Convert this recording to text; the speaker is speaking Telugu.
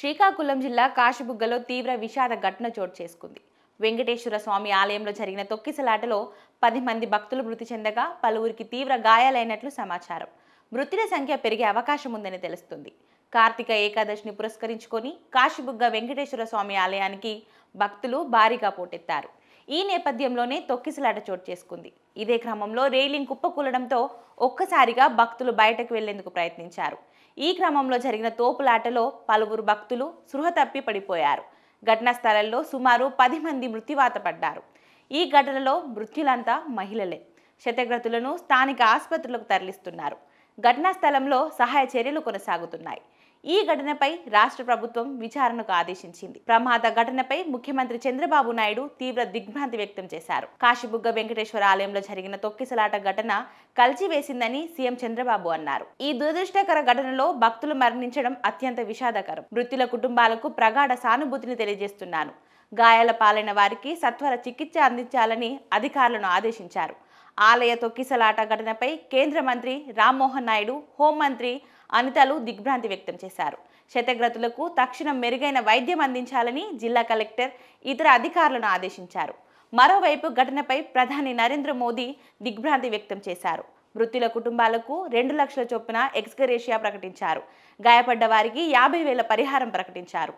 శ్రీకాకుళం జిల్లా కాశీబుగ్గలో తీవ్ర విషాద ఘటన చోటు చేసుకుంది. వెంకటేశ్వర స్వామి ఆలయంలో జరిగిన తొక్కిసలాటలో 10 మంది భక్తులు మృతి చెందగా పలువురికి తీవ్ర గాయాలైనట్లు సమాచారం. మృతుల సంఖ్య పెరిగే అవకాశం ఉందని తెలుస్తుంది. కార్తీక ఏకాదశిని పురస్కరించుకొని కాశీబుగ్గ వెంకటేశ్వర స్వామి ఆలయానికి భక్తులు భారీగా పోటెత్తారు. ఈ నేపథ్యంలోనే తొక్కిసలాట చోటు చేసుకుంది. ఇదే క్రమంలో రైలింగ్ కుప్పకూలడంతో ఒక్కసారిగా భక్తులు బయటకు వెళ్లేందుకు ప్రయత్నించారు. ఈ క్రమంలో జరిగిన తోపులాటలో పలువురు భక్తులు స్పృహ తప్పి పడిపోయారు. ఘటనా స్థలంలో సుమారు 10 మంది మృత్యువాత పడ్డారు. ఈ ఘటనలో మృత్యులంతా మహిళలే. క్షతగ్రస్తులను స్థానిక ఆసుపత్రులకు తరలిస్తున్నారు. ఘటనా స్థలంలో సహాయ చర్యలు కొనసాగుతున్నాయి. ఈ ఘటనపై రాష్ట్ర ప్రభుత్వం విచారణకు ఆదేశించింది. ప్రమాద ఘటనపై ముఖ్యమంత్రి చంద్రబాబు నాయుడు తీవ్ర దిగ్భ్రాంతి వ్యక్తం చేశారు. కాశీబుగ్గ వెంకటేశ్వర ఆలయంలో జరిగిన తొక్కిసలాట ఘటన కలిచివేసిందని సీఎం చంద్రబాబు అన్నారు. ఈ దురదృష్టకర ఘటనలో భక్తులు మరణించడం అత్యంత విషాదకరం. మృతుల కుటుంబాలకు ప్రగాఢ సానుభూతిని తెలియజేస్తున్నాను. గాయాల పాలైన వారికి సత్వర చికిత్స అందించాలని అధికారులను ఆదేశించారు. ఆలయ తొక్కిసలాట ఘటనపై కేంద్ర మంత్రి రామ్మోహన్ నాయుడు, హోంమంత్రి అనితలు దిగ్భ్రాంతి వ్యక్తం చేశారు. క్షతగ్రస్తులకు తక్షణం మెరుగైన వైద్యం అందించాలని జిల్లా కలెక్టర్ ఇతర అధికారులను ఆదేశించారు. మరోవైపు ఘటనపై ప్రధాని నరేంద్ర మోదీ దిగ్భ్రాంతి వ్యక్తం చేశారు. మృతుల కుటుంబాలకు 2 లక్షల చొప్పున ఎక్స్గ్రేషియా ప్రకటించారు. గాయపడ్డ వారికి 50,000 పరిహారం ప్రకటించారు.